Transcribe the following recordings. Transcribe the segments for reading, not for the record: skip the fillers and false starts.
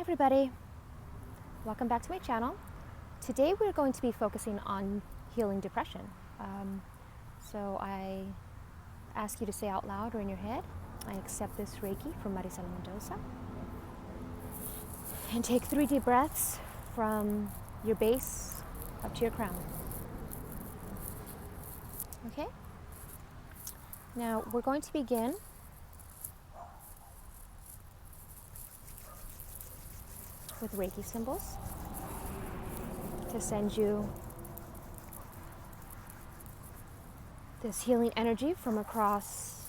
everybody, welcome back to my channel. Today we're going to be focusing on healing depression. So I ask you to say out loud or in your head, I accept this Reiki from Marisela Mendoza. And take 3 deep breaths from your base up to your crown. Okay? Now we're going to begin with Reiki symbols to send you this healing energy from across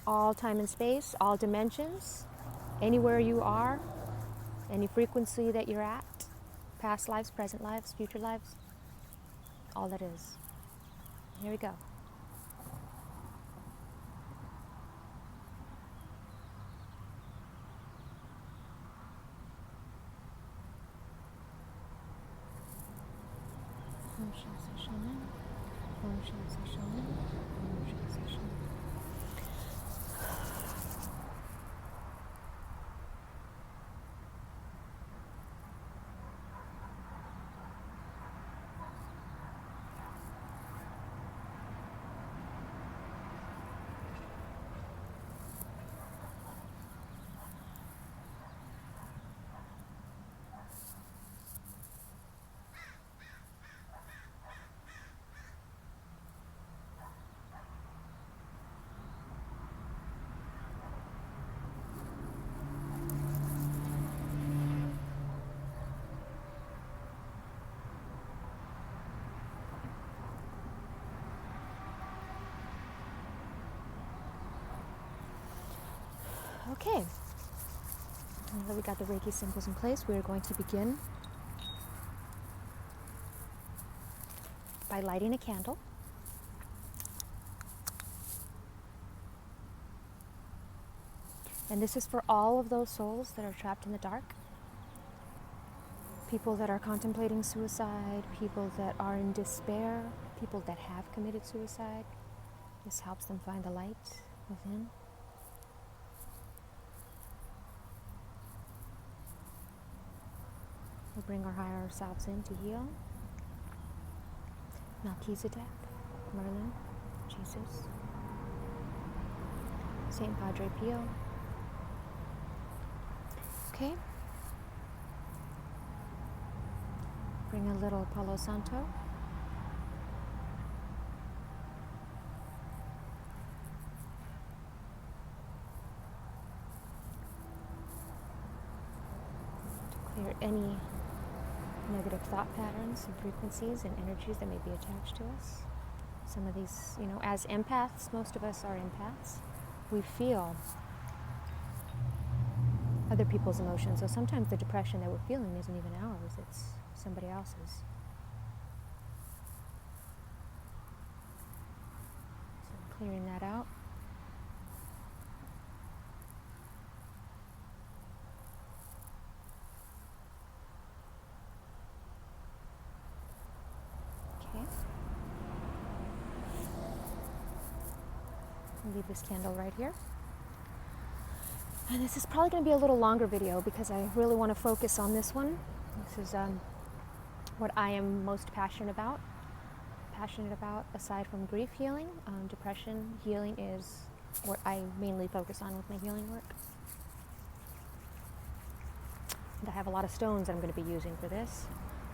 all time and space, all dimensions, anywhere you are, any frequency that you're at, past lives, present lives, future lives, all that is. Here we go. Okay, now that we got the Reiki symbols in place, we're going to begin by lighting a candle. And this is for all of those souls that are trapped in the dark. People that are contemplating suicide, people that are in despair, people that have committed suicide. This helps them find the light within. We'll bring our higher selves in to heal. Melchizedek, Merlin, Jesus, Saint Padre Pio. Okay. Bring a little Palo Santo. To clear any negative thought patterns and frequencies and energies that may be attached to us. Some of these, as empaths, most of us are empaths. We feel other people's emotions. So sometimes the depression that we're feeling isn't even ours, it's somebody else's. So clearing that out. Leave this candle right here. And this is probably going to be a little longer video because I really want to focus on this one. This is what I am most passionate about. Aside from grief healing, depression healing is what I mainly focus on with my healing work. And I have a lot of stones that I'm going to be using for this.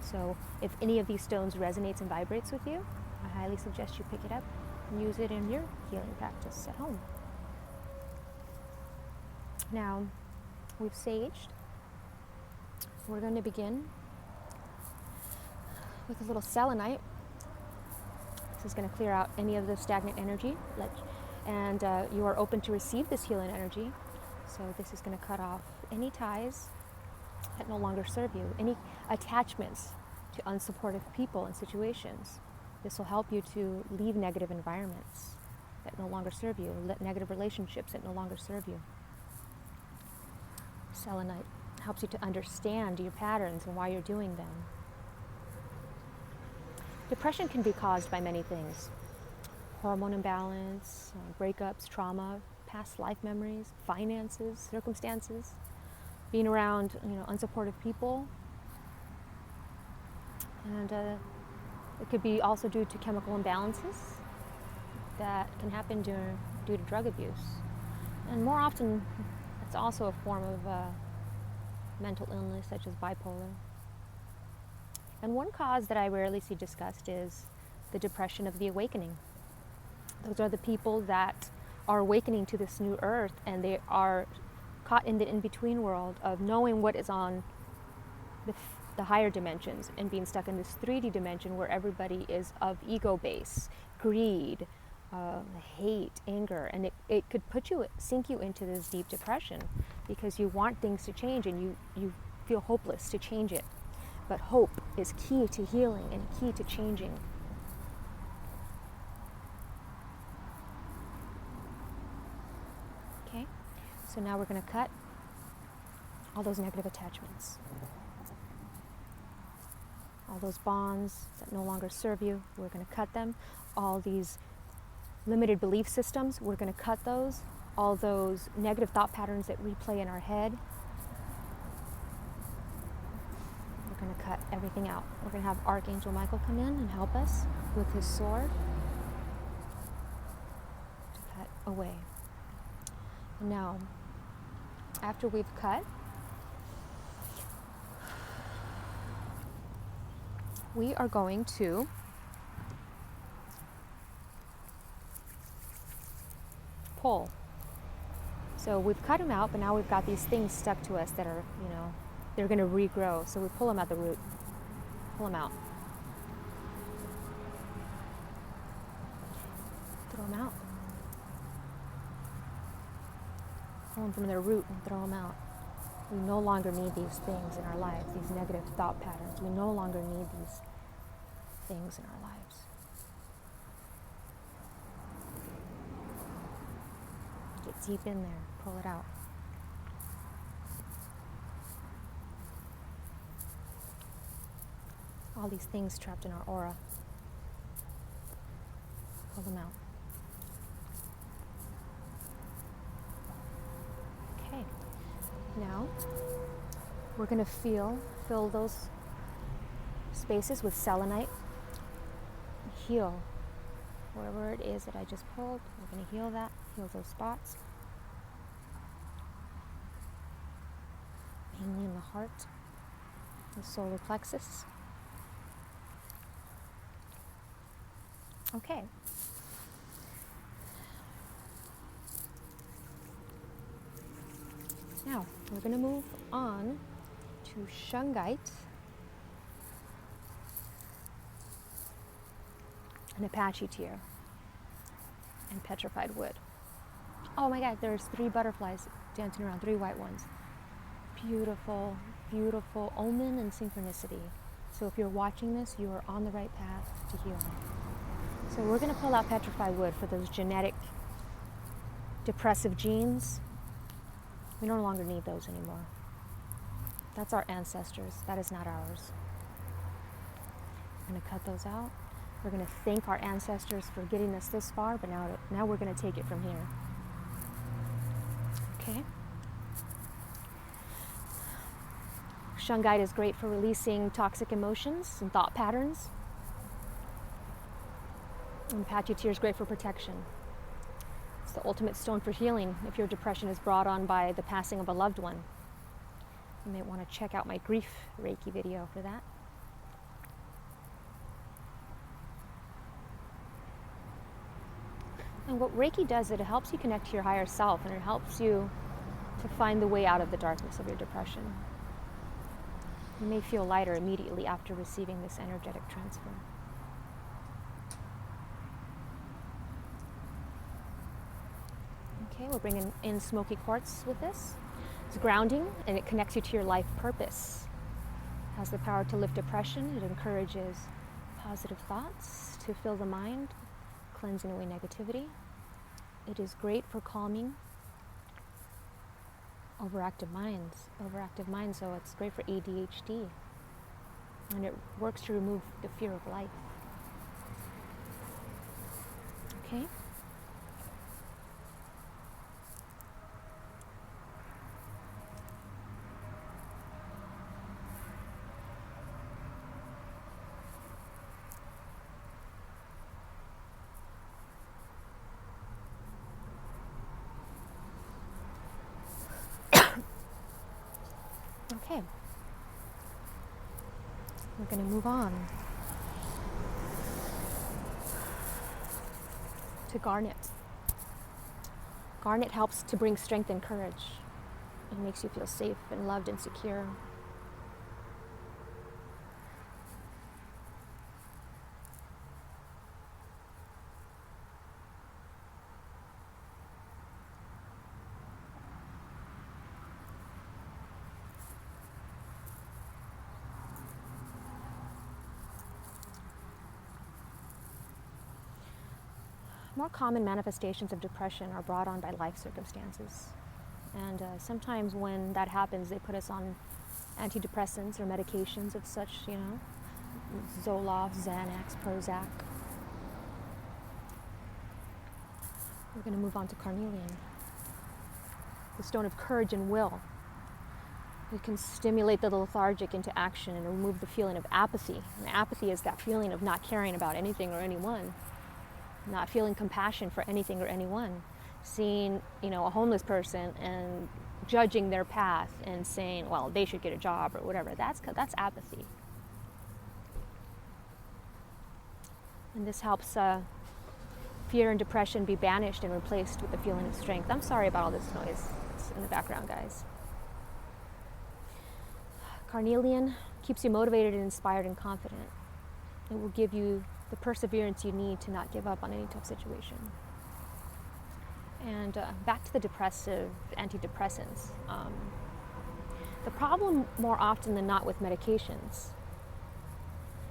So if any of these stones resonates and vibrates with you, I highly suggest you pick it up and use it in your healing practice at home. Now, we've saged. We're going to begin with a little selenite. This is going to clear out any of the stagnant energy, and you are open to receive this healing energy. So this is going to cut off any ties that no longer serve you, any attachments to unsupportive people and situations. This will help you to leave negative environments that no longer serve you, negative relationships that no longer serve you. Selenite helps you to understand your patterns and why you're doing them. Depression can be caused by many things. Hormone imbalance, breakups, trauma, past life memories, finances, circumstances. being around, unsupportive people. And it could be also due to chemical imbalances that can happen due to drug abuse. And more often, it's also a form of mental illness, such as bipolar. And one cause that I rarely see discussed is the depression of the awakening. Those are the people that are awakening to this new earth, and they are caught in the in-between world of knowing what is on the higher dimensions and being stuck in this 3D dimension where everybody is of ego base, greed, hate, anger, and it could sink you into this deep depression because you want things to change and you feel hopeless to change it. But hope is key to healing and key to changing. Okay, so now we're going to cut all those negative attachments. All those bonds that no longer serve you, we're going to cut them. All these limited belief systems, we're going to cut those. All those negative thought patterns that replay in our head, we're going to cut everything out. We're going to have Archangel Michael come in and help us with his sword to cut away. And now, after we've cut, we are going to pull. So we've cut them out, but now we've got these things stuck to us that are, they're going to regrow. So we pull them at the root. Pull them out. Throw them out. Pull them from their root and throw them out. We no longer need these things in our lives, these negative thought patterns. We no longer need these things in our lives. Get deep in there, pull it out. All these things trapped in our aura. Pull them out. Okay. Now, we're going to fill those spaces with selenite. Heal wherever it is that I just pulled. We're going to heal that, heal those spots. Mainly in the heart, the solar plexus. Okay. Now, we're going to move on to shungite and Apache tear and petrified wood. Oh my God, there's 3 butterflies dancing around, 3 white ones. Beautiful, beautiful omen and synchronicity. So if you're watching this, you are on the right path to healing. So we're going to pull out petrified wood for those genetic depressive genes. We no longer need those anymore. That's our ancestors. That is not ours. We're going to cut those out. We're going to thank our ancestors for getting us this far, but now we're going to take it from here. Okay? Shungite is great for releasing toxic emotions and thought patterns. And Apache tear is great for protection. It's the ultimate stone for healing if your depression is brought on by the passing of a loved one. You may want to check out my grief Reiki video for that. And what Reiki does is it helps you connect to your higher self, and it helps you to find the way out of the darkness of your depression. You may feel lighter immediately after receiving this energetic transfer. Okay, we're bringing in smoky quartz with this. It's grounding, and it connects you to your life purpose. It has the power to lift depression. It encourages positive thoughts to fill the mind, cleansing away negativity. It is great for calming overactive minds, so it's great for ADHD. And it works to remove the fear of life. Okay? Okay. We're going to move on to garnet. Garnet helps to bring strength and courage. It makes you feel safe and loved and secure. More common manifestations of depression are brought on by life circumstances. And sometimes when that happens, they put us on antidepressants or medications of such, Zoloft, Xanax, Prozac. We're going to move on to carnelian, the stone of courage and will. It can stimulate the lethargic into action and remove the feeling of apathy. And apathy is that feeling of not caring about anything or anyone. Not feeling compassion for anything or anyone, seeing, a homeless person and judging their path and saying, well, they should get a job or whatever. That's apathy. And this helps fear and depression be banished and replaced with the feeling of strength. I'm sorry about all this noise. It's in the background, guys. Carnelian keeps you motivated and inspired and confident. It will give you the perseverance you need to not give up on any tough situation. And back to the depressive antidepressants. The problem more often than not with medications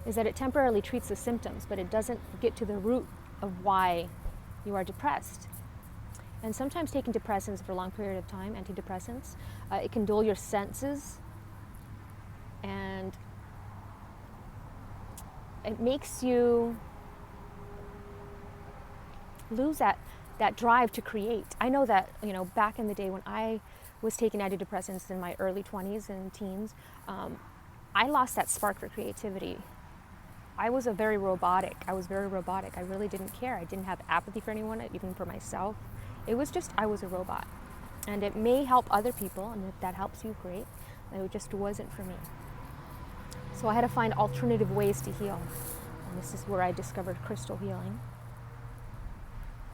is that it temporarily treats the symptoms, but it doesn't get to the root of why you are depressed. And sometimes taking depressants for a long period of time, antidepressants, it can dull your senses, and it makes you lose that drive to create. I know that, back in the day when I was taking antidepressants in my early 20s and teens, I lost that spark for creativity. I was very robotic. I really didn't care. I didn't have apathy for anyone, even for myself. It was just, I was a robot. And it may help other people, and if that helps you, great. It just wasn't for me. So I had to find alternative ways to heal. And this is where I discovered crystal healing,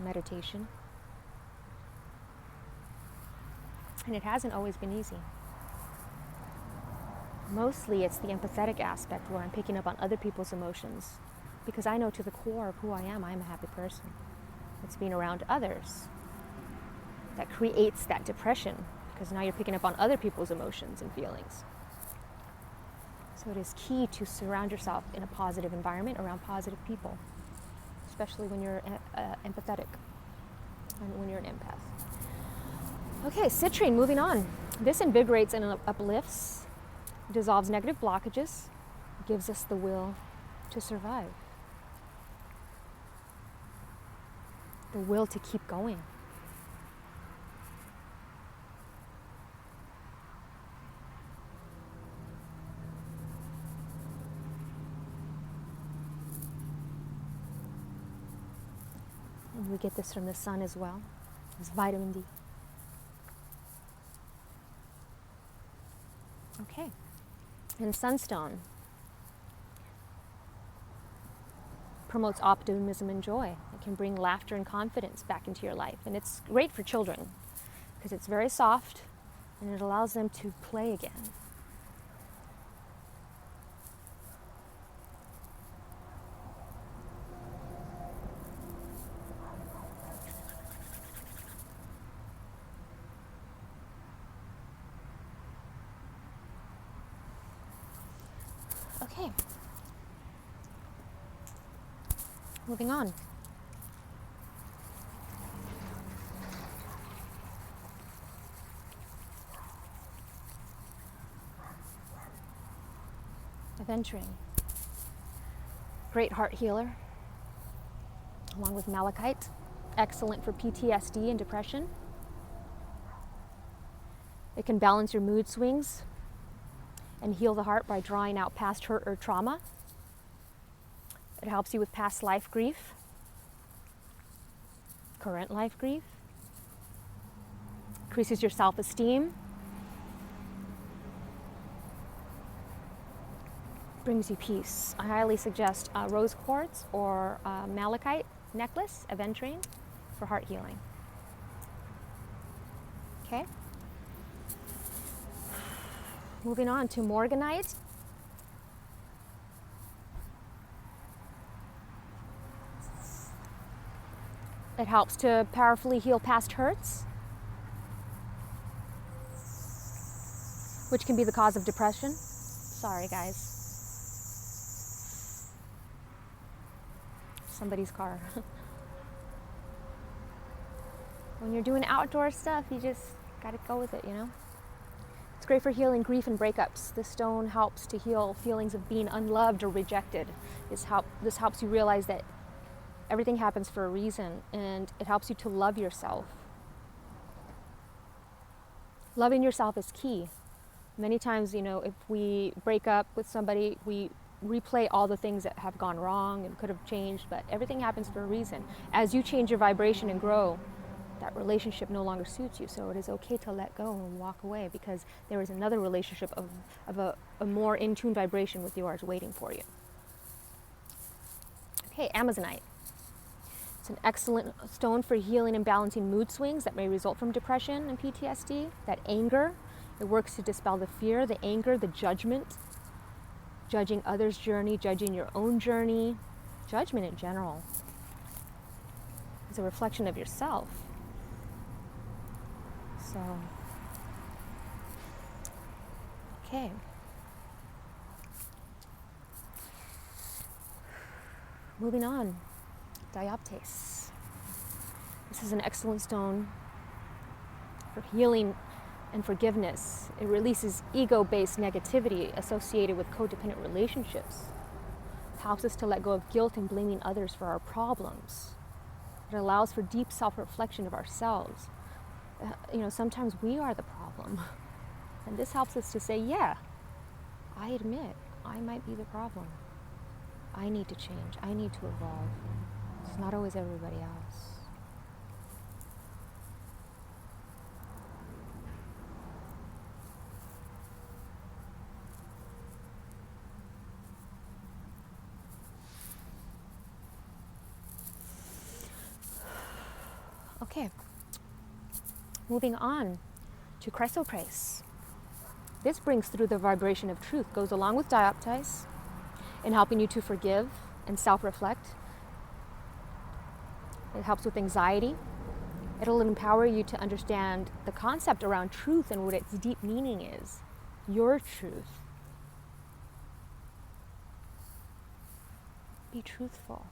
meditation. And it hasn't always been easy. Mostly it's the empathetic aspect where I'm picking up on other people's emotions, because I know to the core of who I am, I'm a happy person. It's being around others that creates that depression, because now you're picking up on other people's emotions and feelings. So it is key to surround yourself in a positive environment around positive people, especially when you're empathetic and when you're an empath. Okay, citrine, moving on. This invigorates and uplifts, dissolves negative blockages, gives us the will to survive, the will to keep going. And we get this from the sun as well. It's vitamin D. Okay. And sunstone promotes optimism and joy. It can bring laughter and confidence back into your life. And it's great for children because it's very soft and it allows them to play again. Okay. Moving on. Aventurine. Great heart healer, along with malachite. Excellent for PTSD and depression. It can balance your mood swings and heal the heart by drawing out past hurt or trauma. It helps you with past life grief, current life grief, increases your self-esteem, brings you peace. I highly suggest rose quartz or malachite necklace, aventurine, for heart healing. Okay. Moving on to morganite. It helps to powerfully heal past hurts, which can be the cause of depression. Sorry, guys. Somebody's car. When you're doing outdoor stuff, you just gotta go with it, you know? It's great for healing grief and breakups. This stone helps to heal feelings of being unloved or rejected. This helps you realize that everything happens for a reason, and it helps you to love yourself. Loving yourself is key. Many times, you know, if we break up with somebody, we replay all the things that have gone wrong and could have changed, but everything happens for a reason. As you change your vibration and grow, that relationship no longer suits you, so it is okay to let go and walk away, because there is another relationship of a more in tune vibration with yours waiting for you. Okay, Amazonite. It's an excellent stone for healing and balancing mood swings that may result from depression and PTSD. That anger, it works to dispel the fear, the anger, the judgment, judging others' journey, judging your own journey, judgment in general. It's a reflection of yourself. So, okay. Moving on. Dioptase. This is an excellent stone for healing and forgiveness. It releases ego-based negativity associated with codependent relationships. It helps us to let go of guilt and blaming others for our problems. It allows for deep self-reflection of ourselves. You know, sometimes we are the problem. And this helps us to say, yeah, I admit I might be the problem. I need to change. I need to evolve. It's not always everybody else. Okay, moving on to chrysoprase. This brings through the vibration of truth, goes along with dioptase in helping you to forgive and self-reflect. It helps with anxiety. It'll empower you to understand the concept around truth and what its deep meaning is. Your truth. Be truthful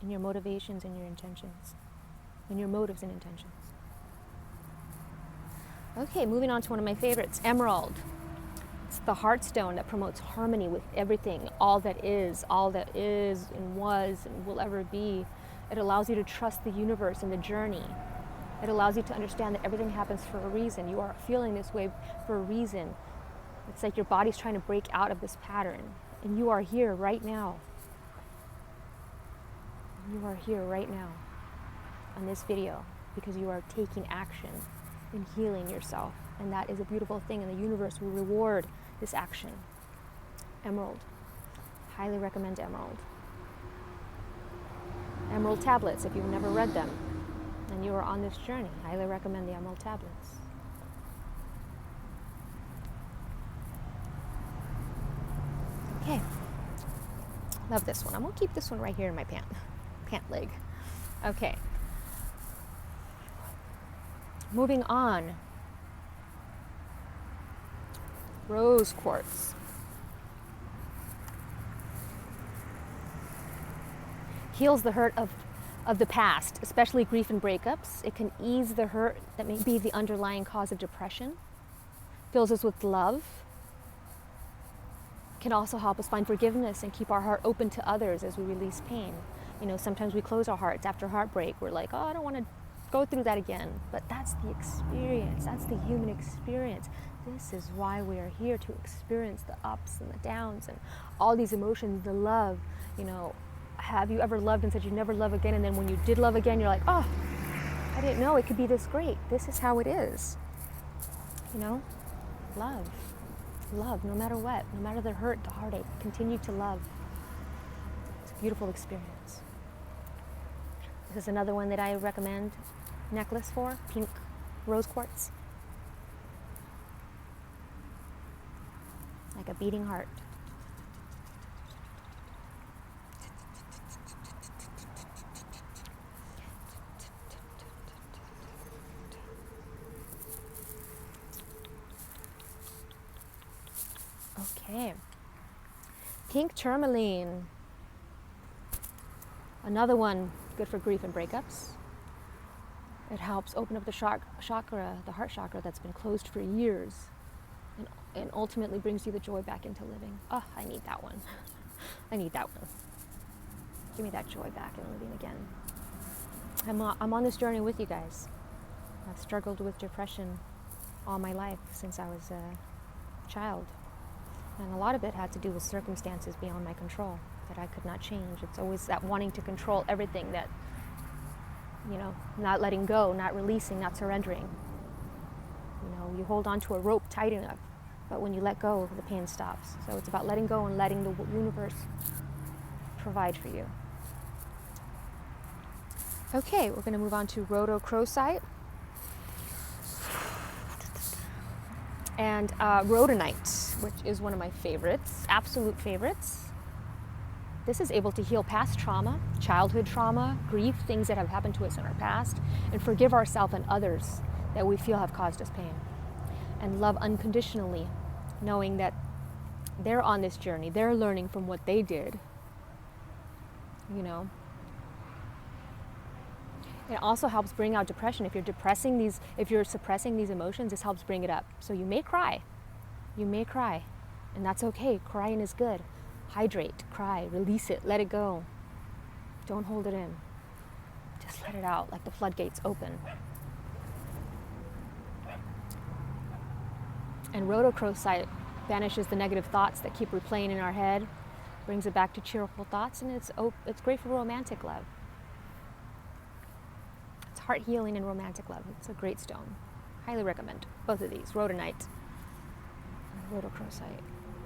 in your motivations and your intentions. In your motives and intentions. Okay, moving on to one of my favorites, emerald. It's the heart stone that promotes harmony with everything, all that is and was and will ever be. It allows you to trust the universe and the journey. It allows you to understand that everything happens for a reason. You are feeling this way for a reason. It's like your body's trying to break out of this pattern, and you are here right now. You are here right now on this video because you are taking action and healing yourself, and that is a beautiful thing, and the universe will reward this action. Emerald. Highly recommend emerald. Emerald tablets, if you've never read them and you are on this journey, highly recommend the emerald tablets. Okay. Love this one. I'm gonna keep this one right here in my pant leg. Okay. Moving on. Rose quartz. Heals the hurt of the past, especially grief and breakups. It can ease the hurt that may be the underlying cause of depression. Fills us with love. Can also help us find forgiveness and keep our heart open to others as we release pain. You know, sometimes we close our hearts after heartbreak. We're like, oh, I don't want to go through that again. But that's the experience. That's the human experience. This is why we are here, to experience the ups and the downs and all these emotions, the love. You know, have you ever loved and said you never love again, and then when you did love again, you're like, oh, I didn't know it could be this great. This is how it is. You know, love. love no matter what, no matter the hurt, the heartache. Continue to love. It's a beautiful experience. This is another one that I recommend necklace for, pink rose quartz. Like a beating heart. Okay. Pink tourmaline. Another one good for grief and breakups. It helps open up the chakra, the heart chakra that's been closed for years, and ultimately brings you the joy back into living. Oh, I need that one. I need that one. Give me that joy back in living again. I'm on this journey with you guys. I've struggled with depression all my life since I was a child. And a lot of it had to do with circumstances beyond my control that I could not change. It's always that wanting to control everything, that, not letting go, not releasing, not surrendering. You hold on to a rope tight enough, but when you let go, the pain stops. So it's about letting go and letting the universe provide for you. Okay, we're going to move on to rhodochrosite and rhodonite, which is one of my favorites, absolute favorites. This is able to heal past trauma, childhood trauma, grief, things that have happened to us in our past, and forgive ourselves and others that we feel have caused us pain. And love unconditionally, knowing that they're on this journey, they're learning from what they did. It also helps bring out depression. If you're suppressing these emotions, this helps bring it up. So you may cry, and that's okay. Crying is good. Hydrate, cry, release it, let it go. Don't hold it in. Just let it out, like the floodgates open. And rhodochrosite banishes the negative thoughts that keep replaying in our head, brings it back to cheerful thoughts, and it's great for romantic love. It's heart healing and romantic love. It's a great stone. Highly recommend both of these, rhodonite and rhodochrosite.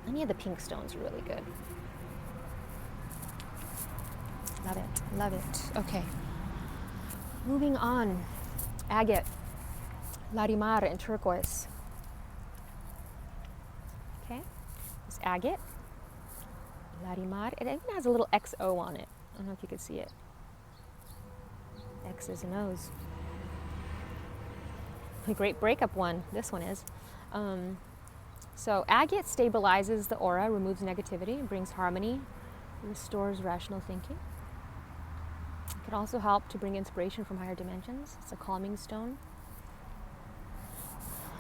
Any of the pink stones are really good. Love it, love it. Okay. Moving on. Agate, larimar, and turquoise. Okay. This agate, larimar. It even has a little XO on it. I don't know if you can see it. X's and O's. A great breakup one. This one is. So agate stabilizes the aura, removes negativity, brings harmony, restores rational thinking. It can also help to bring inspiration from higher dimensions. It's a calming stone.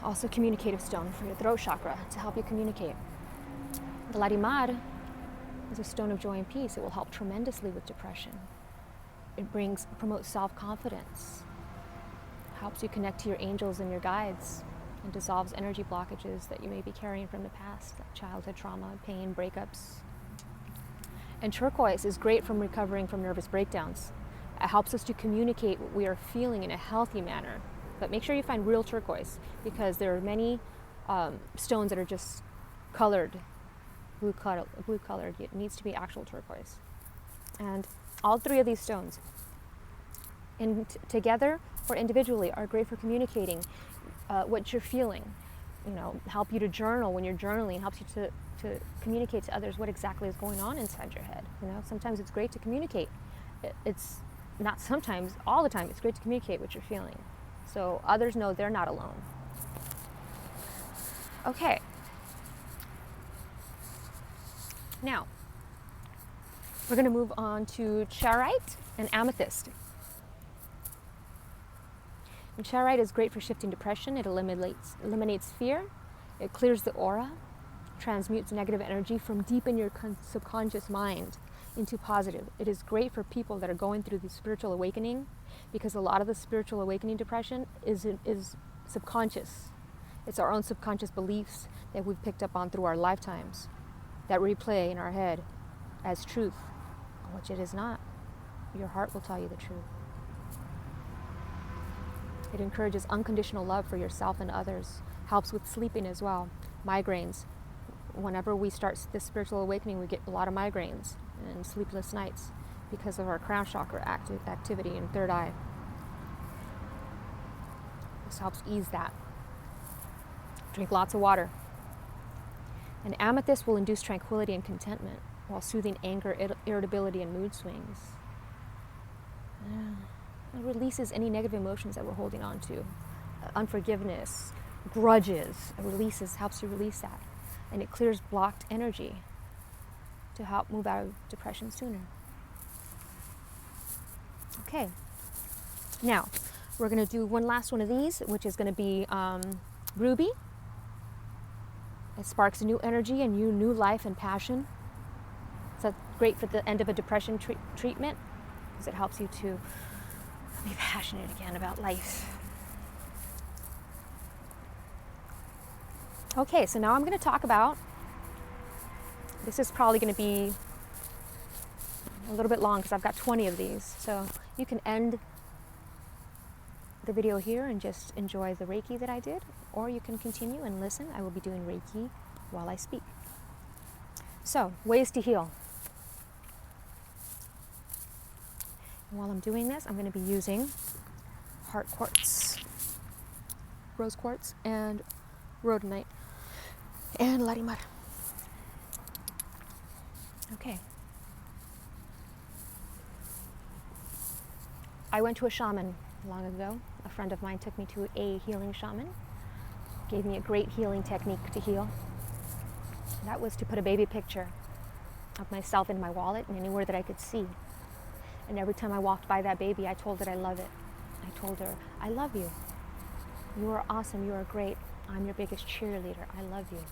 Also communicative stone for your throat chakra to help you communicate. The larimar is a stone of joy and peace. It will help tremendously with depression. It promotes self-confidence, helps you connect to your angels and your guides, and dissolves energy blockages that you may be carrying from the past, like childhood trauma, pain, breakups. And turquoise is great from recovering from nervous breakdowns. It helps us to communicate what we are feeling in a healthy manner. But make sure you find real turquoise, because there are many stones that are just colored, blue colored. It needs to be actual turquoise. And all three of these stones, together or individually, are great for communicating what you're feeling. Help you to journal. When you're journaling, helps you to communicate to others what exactly is going on inside your head. Sometimes it's great to communicate. It's not sometimes, all the time, it's great to communicate what you're feeling, so others know they're not alone. Okay. Now, we're going to move on to charoite and amethyst. And charoite is great for shifting depression. It eliminates fear. It clears the aura, transmutes negative energy from deep in your subconscious mind into positive. It is great for people that are going through the spiritual awakening, because a lot of the spiritual awakening depression is subconscious. It's our own subconscious beliefs that we've picked up on through our lifetimes that replay in our head as truth, which it is not. Your heart will tell you the truth. It encourages unconditional love for yourself and others, helps with sleeping as well, migraines, whenever we start this spiritual awakening, we get a lot of migraines and sleepless nights because of our crown chakra activity and third eye. This helps ease that. Drink lots of water. And amethyst will induce tranquility and contentment while soothing anger, irritability, and mood swings. It releases any negative emotions that we're holding on to. Unforgiveness, grudges, helps you release that. And it clears blocked energy to help move out of depression sooner. Okay, now we're going to do one last one of these, which is going to be ruby. It sparks a new energy and new life and passion. So great for the end of a depression treatment, because it helps you to be passionate again about life. Okay, so now I'm going to talk about, this is probably going to be a little bit long because I've got 20 of these. So you can end the video here and just enjoy the Reiki that I did, or you can continue and listen. I will be doing Reiki while I speak. So, ways to heal. And while I'm doing this, I'm going to be using heart quartz, rose quartz, and rhodonite, and larimar. Okay. I went to a shaman long ago. A friend of mine took me to a healing shaman, gave me a great healing technique to heal. That was to put a baby picture of myself in my wallet and anywhere that I could see. And every time I walked by that baby, I told it I love it. I told her, I love you. You are awesome. You are great. I'm your biggest cheerleader. I love you.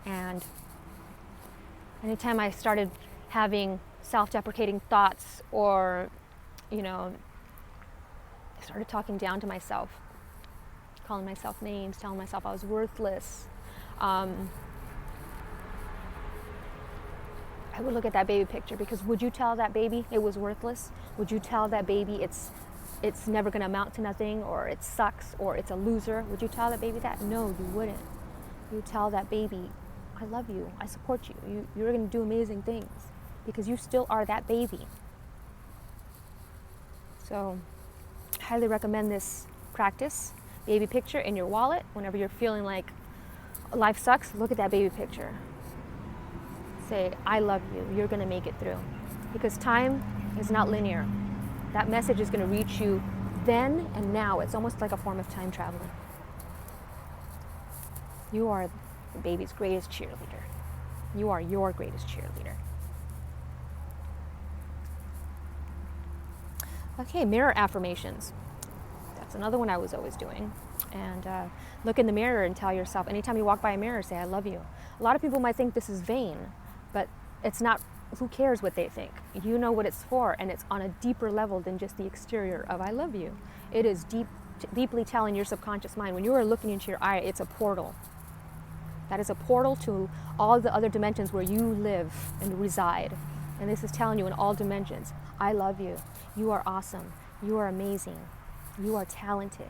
And anytime I started having self-deprecating thoughts, or, I started talking down to myself, calling myself names, telling myself I was worthless, I would look at that baby picture, because would you tell that baby it was worthless? Would you tell that baby it's never going to amount to nothing, or it sucks, or it's a loser? Would you tell that baby that? No, you wouldn't. You tell that baby, I love you, I support you, you're going to do amazing things, because you still are that baby. So, I highly recommend this practice. Baby picture in your wallet. Whenever you're feeling like life sucks, look at that baby picture. Say, I love you, you're going to make it through. Because time is not linear. That message is going to reach you then and now. It's almost like a form of time traveling. You are the baby's greatest cheerleader. You are your greatest cheerleader. Okay, mirror affirmations. That's another one I was always doing. And look in the mirror and tell yourself, anytime you walk by a mirror, say, I love you. A lot of people might think this is vain, but it's not. Who cares what they think? You know what it's for, and it's on a deeper level than just the exterior of I love you. It is deeply telling your subconscious mind, when you are looking into your eye, it's a portal. That is a portal to all the other dimensions where you live and reside. And this is telling you in all dimensions, I love you. You are awesome. You are amazing. You are talented.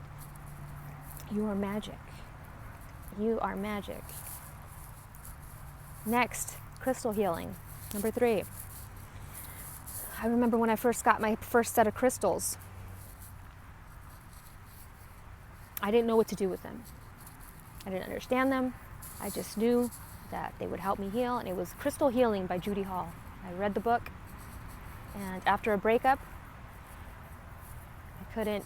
You are magic. You are magic. Next, crystal healing. Number 3. I remember when I first got my first set of crystals, I didn't know what to do with them. I didn't understand them. I just knew that they would help me heal, and it was Crystal Healing by Judy Hall. I read the book, and after a breakup, I couldn't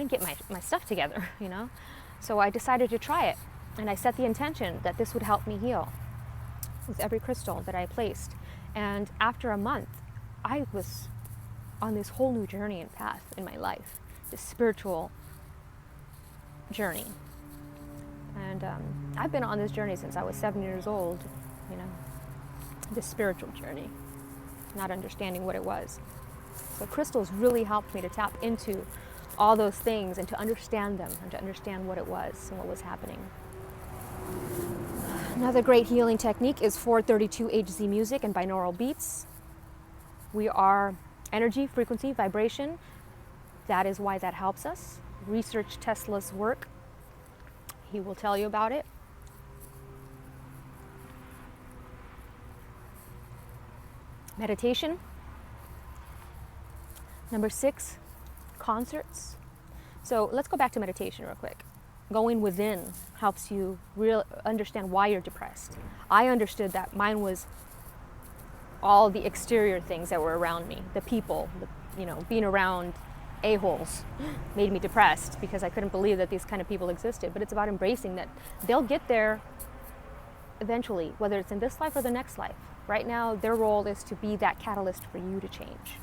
get my stuff together, So I decided to try it, and I set the intention that this would help me heal with every crystal that I placed. And after a month, I was on this whole new journey and path in my life, this spiritual journey. And I've been on this journey since I was 7 years old, this spiritual journey, not understanding what it was. So crystals really helped me to tap into all those things and to understand them and to understand what it was and what was happening. Another great healing technique is 432 Hz music and binaural beats. We are energy, frequency, vibration. That is why that helps us. Research Tesla's work. He will tell you about it. Meditation. Number 6, concerts. So let's go back to meditation real quick. Going within helps you understand why you're depressed. I understood that mine was all the exterior things that were around me, the people, being around a-holes made me depressed because I couldn't believe that these kind of people existed. But it's about embracing that they'll get there eventually, whether it's in this life or the next life. Right now, their role is to be that catalyst for you to change.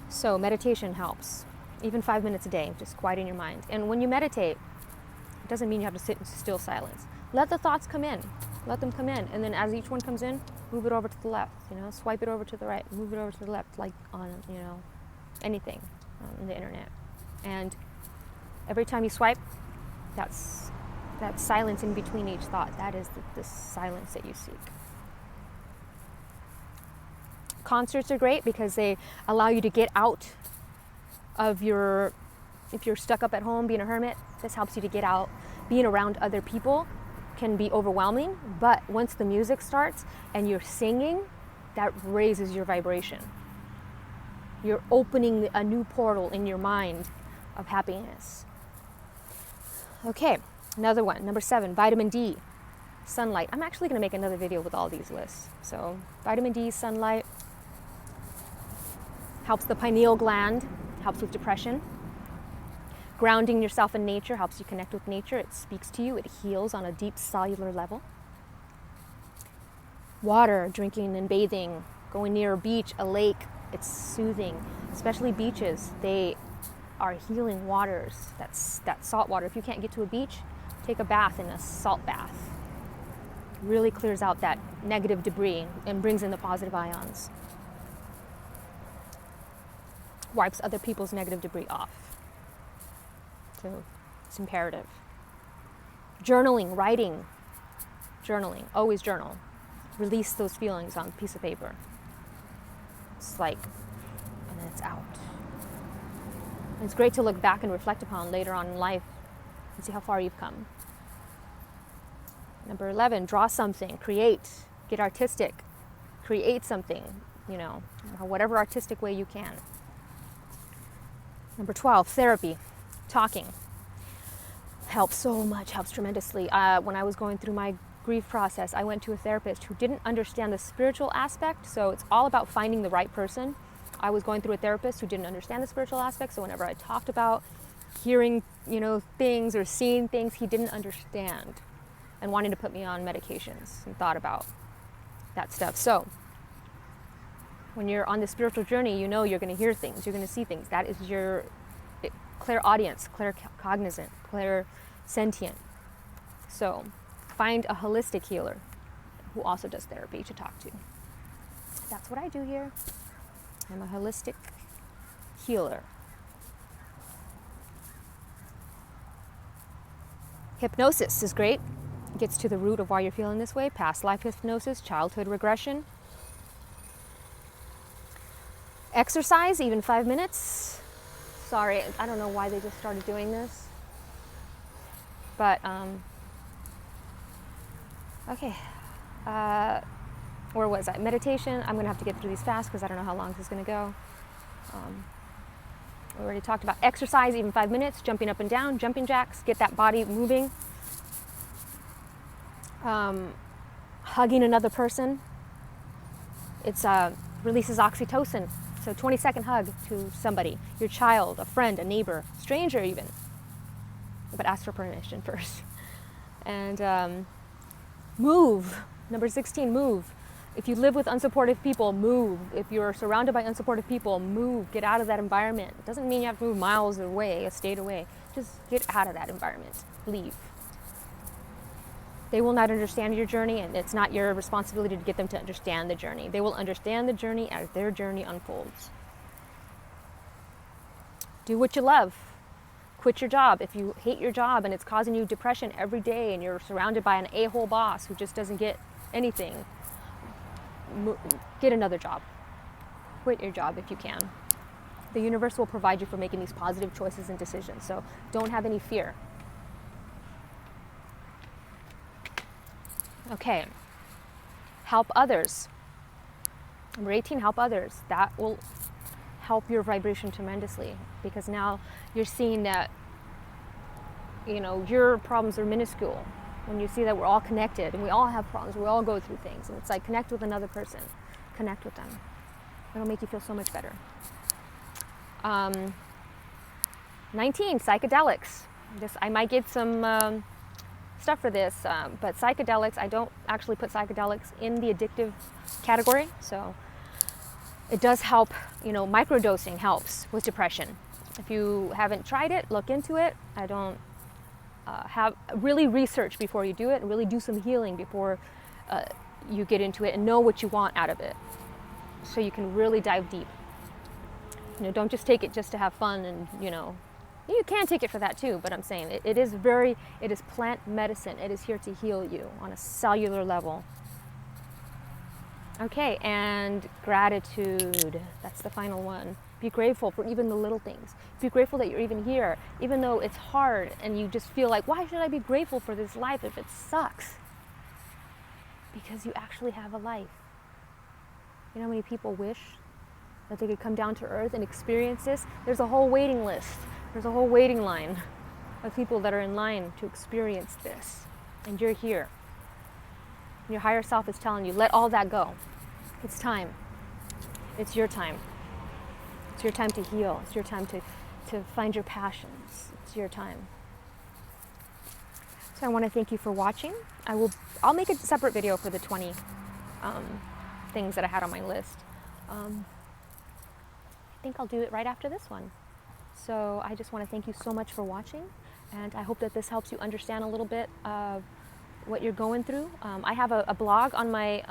So meditation helps. Even 5 minutes a day, just quieting your mind. And when you meditate, it doesn't mean you have to sit in still silence. Let the thoughts come in. Let them come in. And then as each one comes in, move it over to the left. Swipe it over to the right. Move it over to the left, like on, anything on the internet. And every time you swipe, that's that silence in between each thought. That is the silence that you seek. Concerts are great because they allow you to get out of if you're stuck up at home being a hermit, this helps you to get out. Being around other people can be overwhelming, but once the music starts and you're singing, that raises your vibration. You're opening a new portal in your mind of happiness. Okay, another one, number 7, vitamin D, sunlight. I'm actually going to make another video with all these lists. So vitamin D, sunlight, helps the pineal gland, helps with depression. Grounding yourself in nature helps you connect with nature. It speaks to you. It heals on a deep cellular level. Water, drinking and bathing, going near a beach, a lake, it's soothing. Especially beaches, they are healing waters. That's salt water. If you can't get to a beach, take a bath in a salt bath. Really clears out that negative debris and brings in the positive ions. Wipes other people's negative debris off. So it's imperative. Journaling, writing, journaling, always journal. Release those feelings on a piece of paper. It's like, and then it's out. And it's great to look back and reflect upon later on in life and see how far you've come. Number 11, draw something, create, get artistic, create something, whatever artistic way you can. Number 12, therapy, talking. Helps so much, helps tremendously. When I was going through my grief process, I went to a therapist who didn't understand the spiritual aspect, so it's all about finding the right person. I was going through a therapist who didn't understand the spiritual aspect, so whenever I talked about hearing, things or seeing things, he didn't understand and wanted to put me on medications and thought about that stuff. So when you're on the spiritual journey, you're going to hear things, you're going to see things. That is your clairaudience, claircognizant, clairsentient. So find a holistic healer who also does therapy to talk to. That's what I do here. I'm a holistic healer. Hypnosis is great. It gets to the root of why you're feeling this way. Past life hypnosis, childhood regression. Exercise, even 5 minutes. Sorry, I don't know why they just started doing this. But, okay. Where was I? Meditation. I'm going to have to get through these fast because I don't know how long this is going to go. We already talked about exercise, even 5 minutes, jumping up and down, jumping jacks, get that body moving. Hugging another person. It's releases oxytocin. So 20-second hug to somebody, your child, a friend, a neighbor, stranger even. But ask for permission first. And move. Number 16, move. If you live with unsupportive people, move. If you're surrounded by unsupportive people, move. Get out of that environment. It doesn't mean you have to move miles away, a state away. Just get out of that environment. Leave. They will not understand your journey, and it's not your responsibility to get them to understand the journey. They will understand the journey as their journey unfolds. Do what you love. Quit your job. If you hate your job and it's causing you depression every day and you're surrounded by an a-hole boss who just doesn't get anything, get another job. Quit your job if you can. The universe will provide you for making these positive choices and decisions, so don't have any fear. Okay, help others. Number 18, help others. That will help your vibration tremendously, because now you're seeing that, you know, your problems are minuscule. When you see that we're all connected and we all have problems, we all go through things, and it's like, connect with another person, connect with them. It'll make you feel so much better. 19, psychedelics. I might get some stuff for this, but psychedelics, I don't actually put psychedelics in the addictive category, so it does help. You know, microdosing helps with depression. If you haven't tried it, look into it. I don't have really research before you do it, and really do some healing before you get into it, and know what you want out of it, so you can really dive deep. You know, don't just take it just to have fun, and you know, you can take it for that too, but I'm saying it is plant medicine. It is here to heal you on a cellular level. Okay, and gratitude. That's the final one. Be grateful for even the little things. Be grateful that you're even here, even though it's hard and you just feel like, why should I be grateful for this life if it sucks? Because you actually have a life. You know how many people wish that they could come down to earth and experience this? There's a whole waiting list. There's a whole waiting line of people that are in line to experience this. And you're here. Your higher self is telling you, let all that go. It's time. It's your time. It's your time to heal. It's your time to find your passions. It's your time. So I want to thank you for watching. I'll make a separate video for the 20 things that I had on my list. I think I'll do it right after this one. So I just want to thank you so much for watching, and I hope that this helps you understand a little bit of what you're going through. I have a blog on my,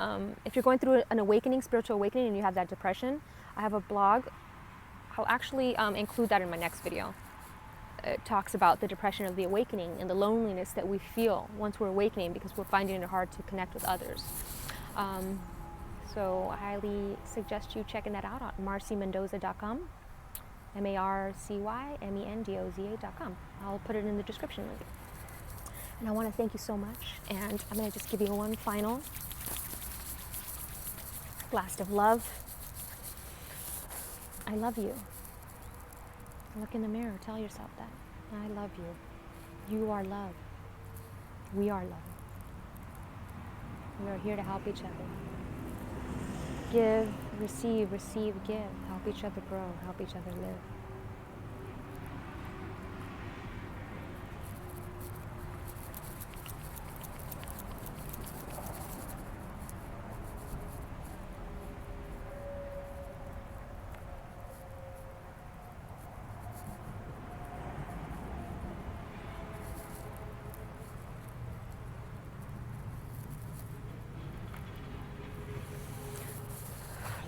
if you're going through an awakening, spiritual awakening, and you have that depression, I have a blog. I'll actually include that in my next video. It talks about the depression of the awakening and the loneliness that we feel once we're awakening, because we're finding it hard to connect with others. So I highly suggest you checking that out on marcymendoza.com, marcymendoza.com. I'll put it in the description link. And I want to thank you so much, and I'm going to just give you one final blast of love. I love you. Look in the mirror, tell yourself that. I love you. You are love. We are love. We are here to help each other. Give, receive, give. Help each other grow, help each other live.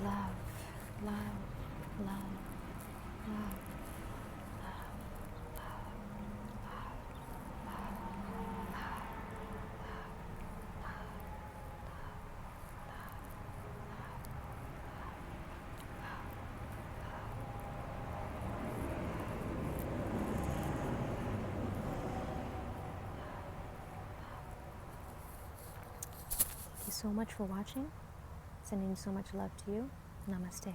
Love, love, love, love, love, love, love, love, love, Thank you so much for watching. Sending so much love to you. Namaste.